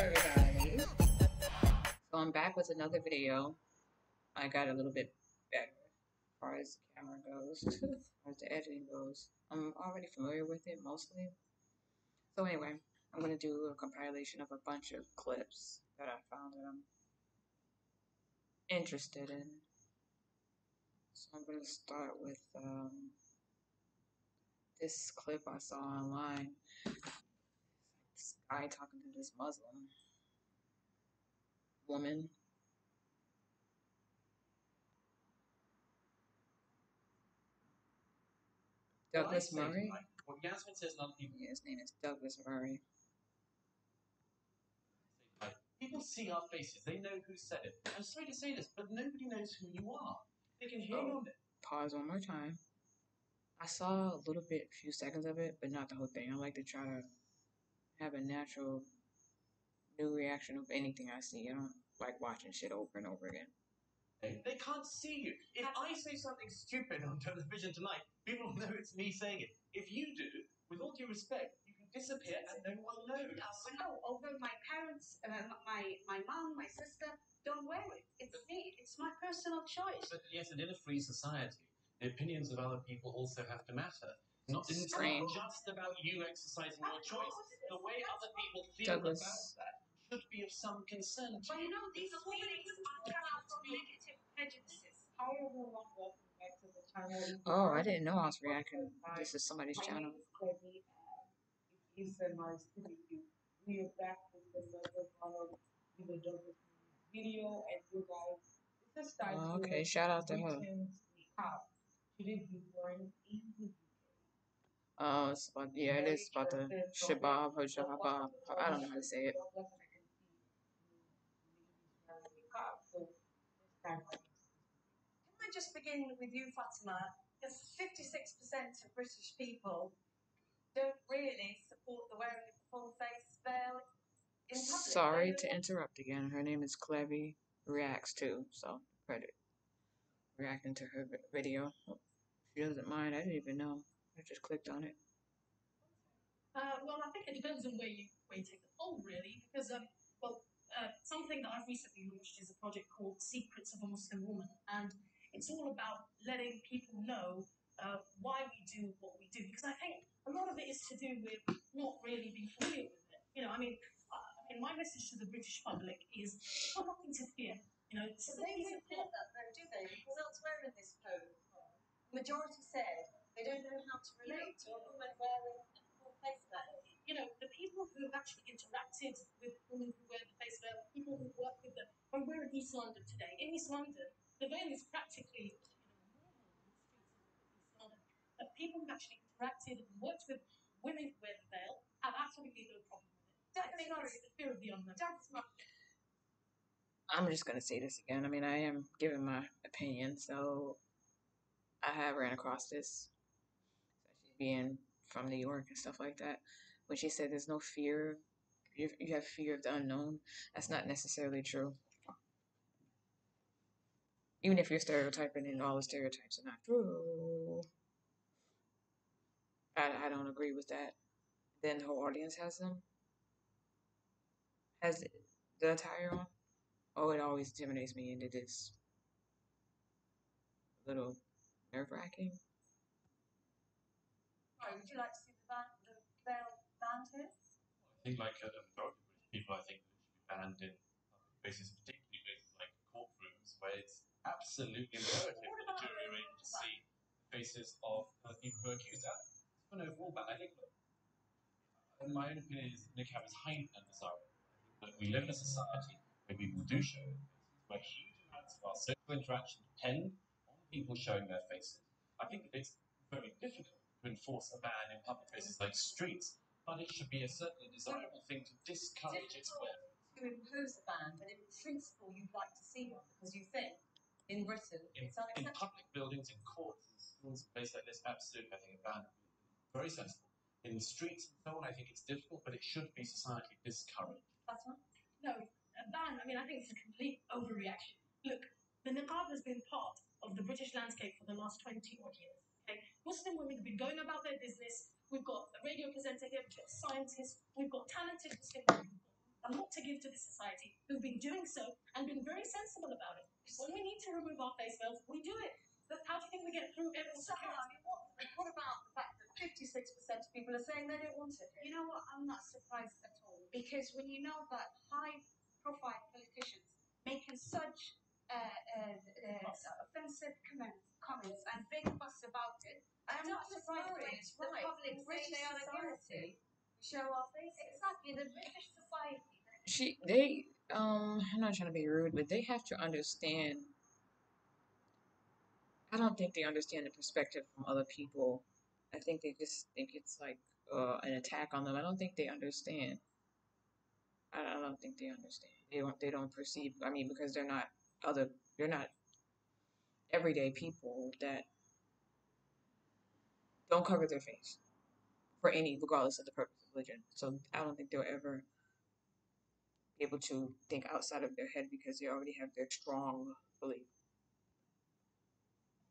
everybody. So I'm back with another video. I got a little bit better as far as the camera goes, as far as the editing goes. I'm already familiar with it mostly. So anyway, I'm going to do a compilation of a bunch of clips that I found that I'm interested in. So I'm going to start with this clip I saw online. This guy talking to this Muslim woman. 𝕬𝕚𴜏. Well, Yasmin says a lot of people. Yeah, his name is 𝕬𝕚𴜏. People see our faces. They know who said it. I'm sorry to say this, but nobody knows who you are. They can hear your name. Pause one more time. I saw a little bit, a few seconds of it, but not the whole thing. I like to try to have a natural new reaction of anything I see. I don't like watching shit over and over again. They can't see you. If I say something stupid on television tonight, people will know it's me saying it. If you do, with all due respect, you can disappear and no one will know. No, although my parents, my mum, my sister don't wear it. It's me. It's my personal choice. But yes, and in a free society, the opinions of other people also have to matter. It's not just about you exercising your choice. The way other people feel about that should be of some concern to you. But you know, these feelings come out from negative prejudices. Hi everyone, welcome back to the channel. Oh, I didn't know I was reacting. This is somebody's channel. My name is 𝔻𝕝. It's nice to meet you. We are back with another one of the 𝕬𝕚𝕏 video, and you guys, this is titled Okay, shout out to her. 𝔻𝕝. She did be born in the UK. Oh, it's about, yeah, it is about the shabab or shahabab. I don't know how to say it. Can I just begin with you, Fatima? Because 56% of British people don't really support the wearing of the full face veil in public. Sorry to interrupt again. Her name is 𝔻𝕝 Reacts too, so credit. Reacting to her video. She doesn't mind. I didn't even know. I just clicked on it. Well, I think it depends on where you take the poll, really, because something that I've recently launched is a project called Secrets of a Muslim Woman, and it's all about letting people know why we do what we do, because I think a lot of it is to do with not really being familiar with it. You know, I mean, my message to the British public is got nothing to fear. You know, so they don't get that though, do they? Because elsewhere in this poll, the majority said they don't know how to relate to a woman wearing a full face veil. You know, the people who have actually interacted with women who wear the face veil, people who work with them, when we're in East London today. In East London, the veil is practically normal in the streets of East London. But people who've actually interacted and worked with women who wear the veil have absolutely no problem with it. Definitely not. It's the fear of the unknown. I'm just going to say this again. I mean, I am giving my opinion, so I have ran across this, especially being from New York and stuff like that. When she said there's no fear, you have fear of the unknown, that's not necessarily true. Even if you're stereotyping and all the stereotypes are not true, I don't agree with that. Then the whole audience has the attire on. Oh, it always intimidates me, and it is a little nerve-wracking. Right, would you like to see the veil banned here? I think, like a majority of British people, I think that it should be banned in public places, particularly places like courtrooms, where it's absolutely imperative that the jury are able to see the faces of people who are accused. It's an overall ban. I think, my own opinion is niqab is highly undesirable. I think that we live in a society where people do show their faces, where huge amounts of our social interaction depend on people showing their faces. I think that it's very difficult to enforce a ban in public places like streets, but it should be a certainly desirable thing to discourage its wear. To impose a ban, but in principle you'd like to see one because you think in Britain it's unacceptable. In public buildings, in courts, in schools, places like this, absolutely, I think a ban would be very sensible. In the streets and so on, I think it's difficult, but it should be societally discouraged. That's right. No, a ban, I mean, I think it's a complete overreaction. Look, the niqab has been part of the British landscape for the last 20-odd years. Okay? Muslim women have been going about their business. We've got a radio presenter here, we've got scientists, we've got talented Muslim women, we've got and what to give to the society, who've been doing so and been very sensible about it. When we need to remove our face veils, we do it. But how do you think we get through every Sahar, I mean, what about the fact that 56% of people are saying they don't want it? You know what? I'm not surprised at all, because when you know that high-profile politicians making such offensive comments and big fuss about it, I'm not surprised when the public say they are against it. Show our faces. Exactly, the British society. I'm not trying to be rude, but they have to understand. I don't think they understand the perspective from other people. I think they just think it's like an attack on them. I don't think they understand. I don't think they understand. They don't perceive. I mean, because they're not everyday people that don't cover their face for any, regardless of the purpose of religion. So I don't think they'll ever be able to think outside of their head because they already have their strong belief.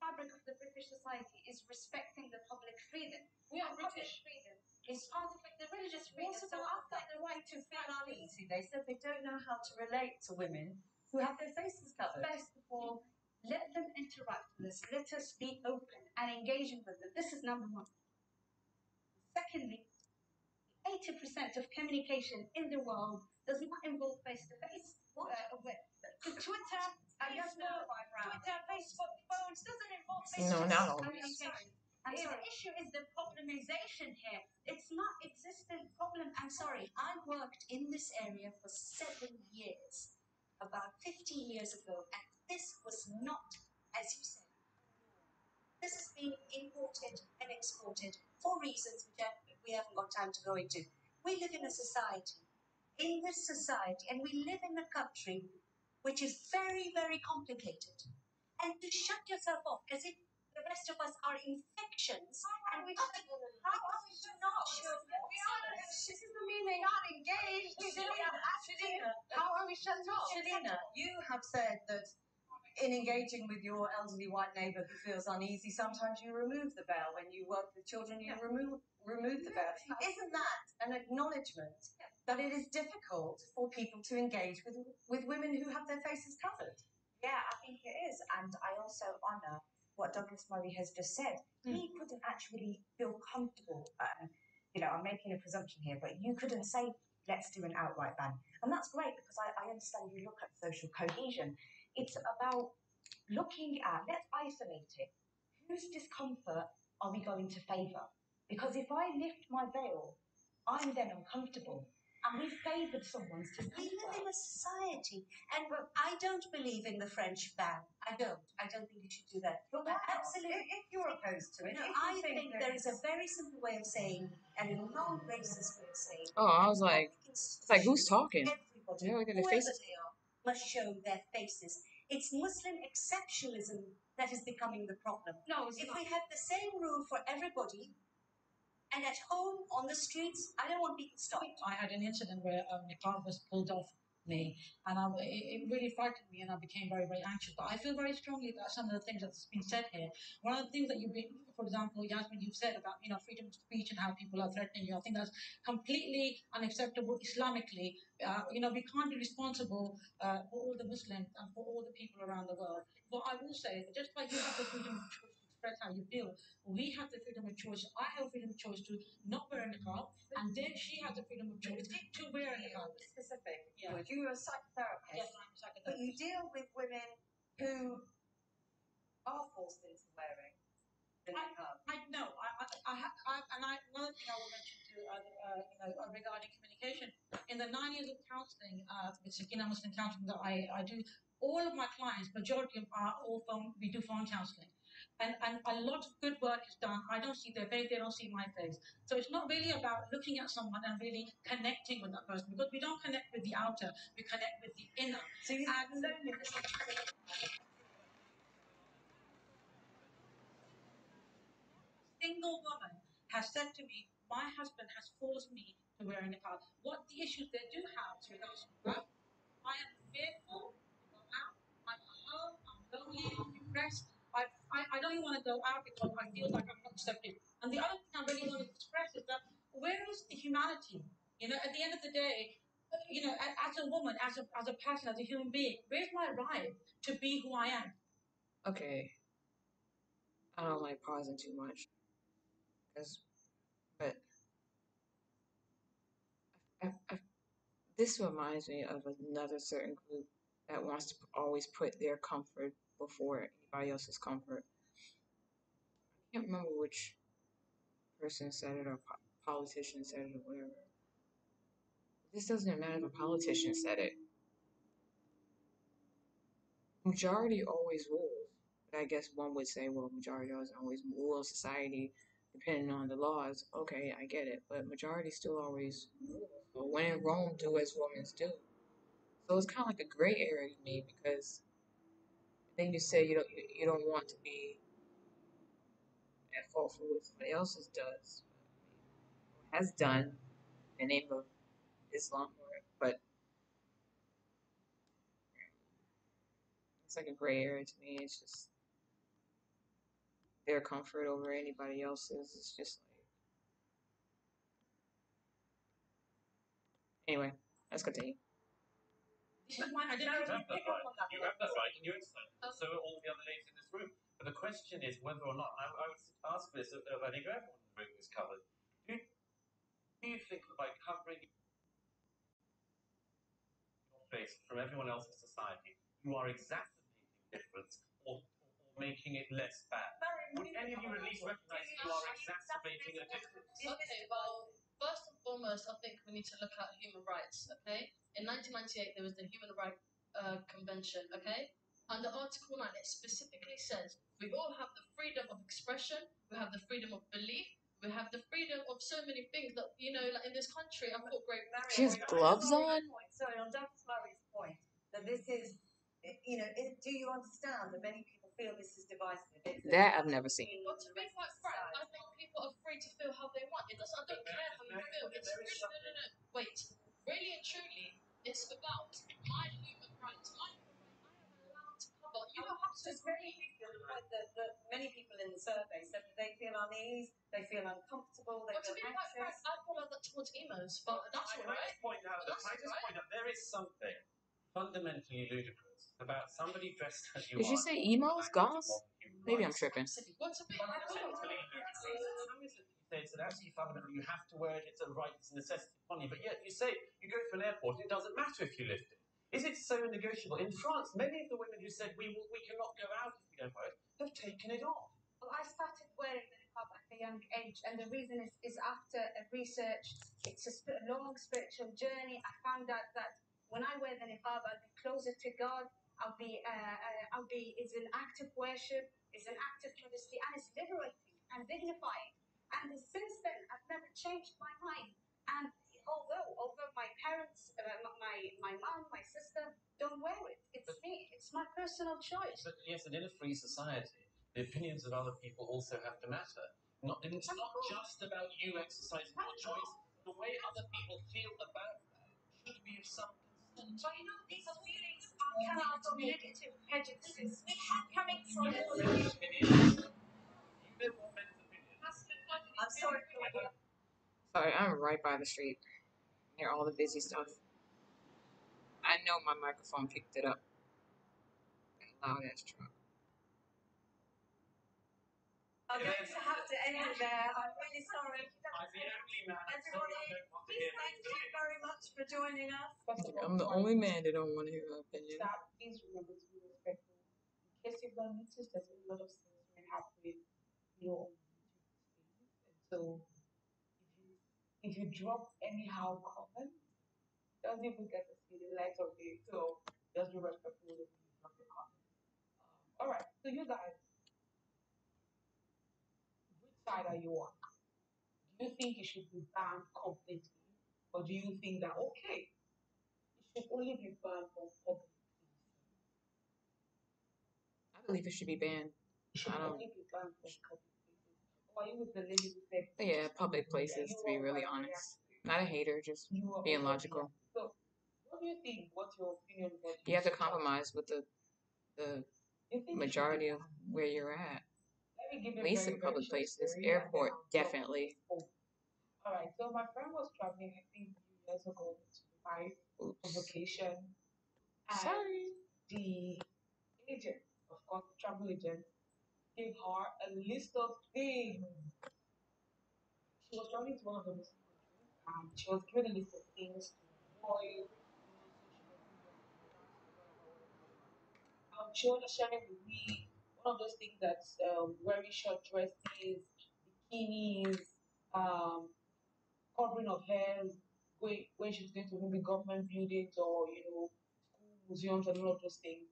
Fabric of the British society is respecting the public freedom. We are British. Freedom is part of it, the religious freedom. So after the right to feel uneasy, they said they don't know how to relate to women who have their faces covered. First of all, let them interact with us. Let us be open and engaging with them. This is number one. Secondly, 80% of communication in the world does not involve face-to-face. Twitter, Twitter, Facebook, phones doesn't involve face-to-face. No, not always. I'm sorry. The issue is the problemization here. It's not existent problem. I'm sorry. I worked in this area for 7 years, about 15 years ago, and this was not, as you said, this has been imported and exported for reasons which we haven't got time to go into. We live in a society. In this society, and we live in a country which is very, very complicated. And to shut yourself off as if the rest of us are infections. How are we not show? This is the meaning. Not engaged. How are we shut off? Shalina, you have said that in engaging with your elderly white neighbour who feels uneasy, sometimes you remove the veil. When you work with children, you remove the veil. Isn't that an acknowledgement that it is difficult for people to engage with women who have their faces covered? Yeah, I think it is. And I also honour what Douglas Murray has just said. He couldn't actually feel comfortable. I'm making a presumption here, but you couldn't say, let's do an outright ban. And that's great, because I understand you look at social cohesion. It's about looking at, let's isolate it. Whose discomfort are we going to favour? Because if I lift my veil, I'm then uncomfortable. And we favoured someone's discomfort. We live in a society, and I don't believe in the French ban. I don't think you should do that. But absolutely, if you're opposed to it, I think there is a very simple way of saying, and a non-racist way of saying. Oh, I was like, it's like, who's talking? Everybody, Yeah, look at their whoever faces. they are, must show their faces. It's Muslim exceptionalism that is becoming the problem. No, it's if not. we have the same rule for everybody, and at home, on the streets, I don't want people stopped. I had an incident where a car was pulled off me, and it really frightened me, and I became very, very anxious. But I feel very strongly about some of the things that's been said here. One of the things that for example, Yasmin, you've said about freedom of speech and how people are threatening you. I think that's completely unacceptable Islamically. We can't be responsible for all the Muslims and for all the people around the world. What I will say is that just like you have the freedom of choice to express how you feel, we have the freedom of choice. I have freedom of choice to not wear a niqab, and then she has the freedom of choice to wear a niqab. Specific. Yeah. You're a psychotherapist. Yes, I'm a psychotherapist. But you deal with women who are forced into wearing the niqab. Another thing I will mention too, regarding communication. In the 9 years of counselling, with Sakina Muslim counselling that I do, all of my clients, majority are all we do phone counselling. And a lot of good work is done. I don't see their face, they don't see my face. So it's not really about looking at someone and really connecting with that person, because we don't connect with the outer, we connect with the inner. So you have loneliness. Single woman has said to me, my husband has forced me to wear a niqab. What the issues they do have is regards to work. I am fearful to go out. I'm at home. I'm lonely. I'm depressed. I don't even want to go out because I feel like I'm not accepted. And the other thing I really want to express is that where is the humanity? At the end of the day, You know, as a woman, as a person, as a human being, where's my right to be who I am? Okay. I don't like pausing too much. But this reminds me of another certain group that wants to always put their comfort before anybody else's comfort. I can't remember which person said it or politician said it or whatever. This doesn't matter if a politician said it. Majority always rules. But I guess one would say, well, majority doesn't always rule society depending on the laws. Okay, I get it. But majority still always rules. So when in Rome, do as Romans do. So it's kind of like a gray area to me because then you say you don't want to be at fault for what somebody else does or has done in the name of Islam, but it's like a gray area to me. It's just their comfort over anybody else's. It's just like anyway. Let's continue. You have that right. You have that right, and you explain. So are all the other ladies in this room. But the question is whether or not, I would ask this of I think everyone in the room is covered. Do you think that by covering your face from everyone else in society, you are exacerbating difference or making it less bad? Would any of you at least recognize that you are exacerbating a difference? Okay, well, first and foremost, I think we need to look at human rights, okay? In 1998, there was the Human Rights Convention, okay? Under Article 9, it specifically says we all have the freedom of expression, we have the freedom of belief, we have the freedom of so many things that, you know, like in this country, I've got great... She has gloves on? Sorry, on Douglas Murray's point, that this is, you know, do you understand that many people feel this is divisive? That I've never seen. But to be quite frank, I think people are free to feel how they want. I don't care how you feel. It's really, no. Wait, really and truly, it's about my human rights. My human rights. I am allowed to cover. You don't have to agree. Many people in the survey said that they feel unease, they feel uncomfortable, they But to feel be quite frank, anxious. I feel like that towards emos, but that's all right. I just point out there is something fundamentally ludicrous about somebody dressed as you Did she say emos? Goths? Maybe I'm tripping. But to be fundamentally ludicrous. How is it that you say it's an absolutely fundamental, you have to wear it, it's a right, it's a necessity upon you, but yet you say you go to an airport, it doesn't matter if you lift it. Is it so negotiable? In France, many of the women who said we cannot go out if we don't wear it, have taken it off. Well, I started wearing the niqab at a young age, and the reason is after research. It's a long spiritual journey. I found out that when I wear the niqab, I'll be closer to God. It's an act of worship, it's an act of modesty, and it's liberating and dignifying. And since then, I've never changed my mind. And although my parents, my mom, my sister don't wear it, it's me. It's my personal choice. But yes, and in a free society, the opinions of other people also have to matter. It's not just about you exercising your choice. The way other people feel about that should be of some concern. But you know, these feelings are coming from negative prejudices. Coming from I'm sorry. Sorry, I'm right by the street. Near all the busy stuff. I know my microphone picked it up. That loud ass truck. I'm going to have to end it there. I'm really sorry. Everybody, thank you very much for joining us. I'm the only man that don't want to hear my opinion. Please remember to be respectful. In case you've not noticed, there's a lot of censoring happening, on YouTube spaces. And so if you drop anyhow comment, doesn't even get to see the light of day. So just be respectful when you drop your comment. All right, so you guys, which side are you on? Do you think it should be banned completely, or do you think that okay, it should only be banned from public places? I believe it should be banned. It should only be banned from public places. Or are you with the lady who said? Yeah, public places, to be really honest. Not a hater, just being logical. So, what do you think? What's your opinion? You have to compromise with the majority of where you're at. At least in public places. Airport, definitely. All right, so my friend was traveling, I think, a few years ago to Dubai, vacation, and Sorry. the agent, of course, the travel agent, gave her a list of things. She was traveling to one of the Muslim countries, and she was given a list of things to avoid, she was sharing with me one of those things that's wearing short dresses, bikinis, covering of hairs, going when she's going to maybe government buildings or school museums and all of those things.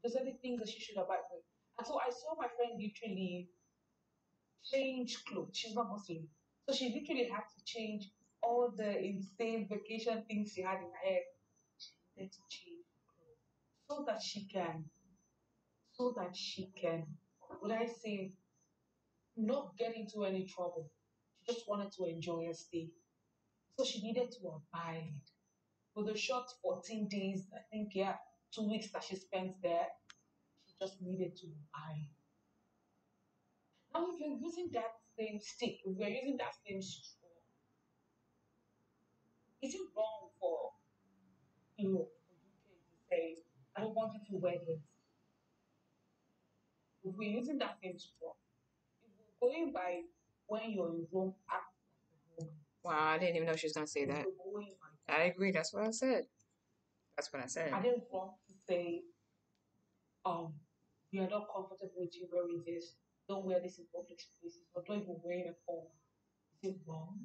Those are the things that she should abide with. And so I saw my friend literally change clothes. She's not Muslim. So she literally had to change all the insane vacation things she had in her head. She needed to change clothes so that she can, would I say, not get into any trouble. She just wanted to enjoy her stay. So she needed to abide. For the short 14 days, I think, yeah, 2 weeks that she spent there, she just needed to abide. Now, if you're using that same stick, if you're using that same straw, is it wrong for Europe, for UK to say, I don't want you to wear this? If we're using that same straw, if we're going by when you're in Rome, act like a Roman. Wow, I didn't even know she was gonna say that. I agree. That's what I said. That's what I said. I didn't want to say, we are not comfortable with you wearing this. Don't wear this in public spaces, or don't even wear it at all. Is it wrong?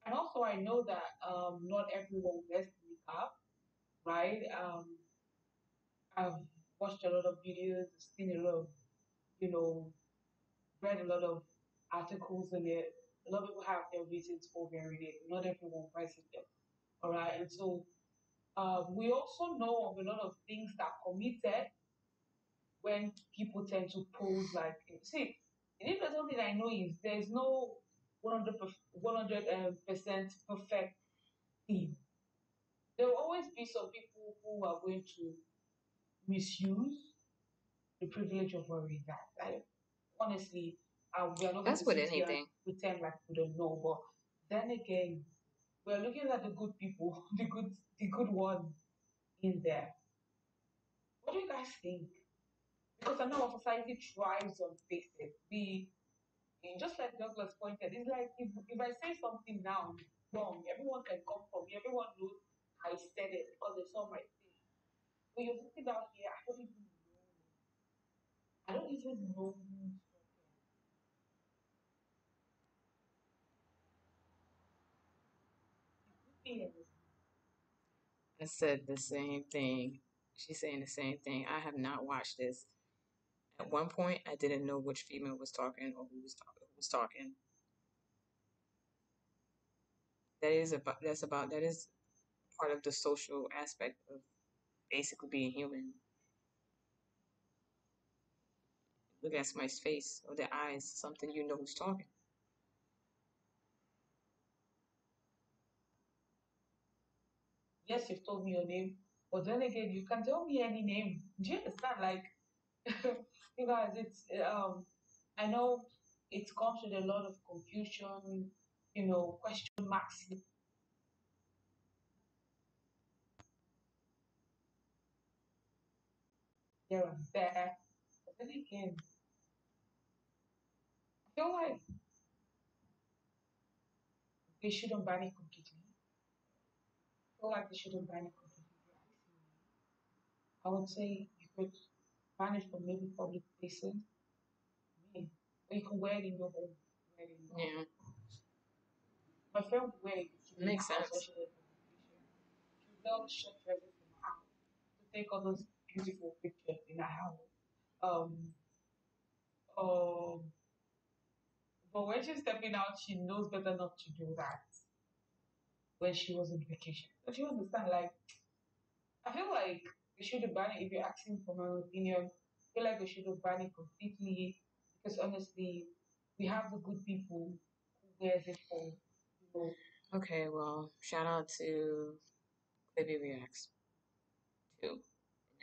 And also, I know that not everyone wears niqab, right? I've watched a lot of videos, seen a lot of, read a lot of articles on it. A lot of people have their reasons for wearing it. Not everyone wears it, all right? And so we also know of a lot of things that are committed when people tend to pose like, see, if there's something I know is there's no 100% perfect thing. There will always be some people who are going to misuse the privilege of wearing that. Honestly, we are not going That's to with sit here and anything. pretend like we don't know. But then again, we're looking at the good people, the good ones in there. What do you guys think? Because I know our society thrives on faces. Just like Douglas pointed, it's like if I say something now wrong, everyone can come for me. Everyone knows I said it because they saw my face. But you're sitting down here, I don't even know. I don't even know who's talking. I said the same thing. She's saying the same thing. I have not watched this. At one point, I didn't know which female was talking or who was talking. That is part of the social aspect of basically being human. Look at somebody's face or their eyes, something you know who's talking. Yes, you've told me your name, but then again, you can tell me any name. Do you understand? Like, you guys, it's I know it comes with a lot of confusion, question marks here and there. But then again, I feel like they shouldn't ban it completely. I feel like they shouldn't ban it completely. If you're asking me. I would say you could ban it from maybe public places, maybe. Or you can wear it in your home. Wear it in your home. Yeah, My friend would wear it in the makes house when sense. she was on vacation. She would wear short dresses in the house to take all those beautiful pictures in her house. Um, um, but when she's stepping out, she knows better not to do that when she was on vacation. Don't you understand? Like, I feel like we should ban it. If you're asking for my opinion, I feel like we should ban it completely because honestly, we have the good people who wears it for, Okay, well, shout out to Baby Reacts too.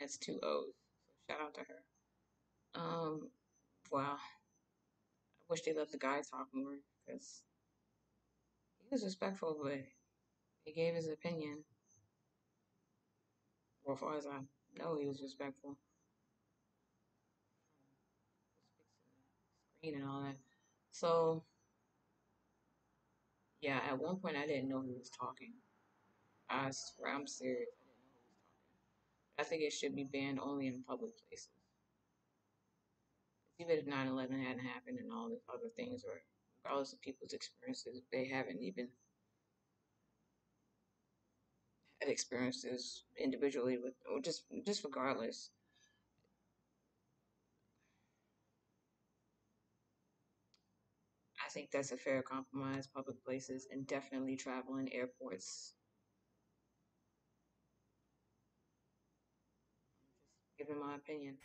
And that's 2 O's. So shout out to her. Wow. I wish they let the guy talk more because he was respectful, but he gave his opinion. Well, as far as I know, he was respectful. Screen and all that. So, yeah, at one point I didn't know he was talking. I swear, I'm serious. I didn't know he was talking. I think it should be banned only in public places. Even if 9/11 hadn't happened and all these other things, or regardless of people's experiences, they haven't even had experiences individually with, or just regardless. I think that's a fair compromise. Public places and definitely traveling, airports. Just giving my opinion.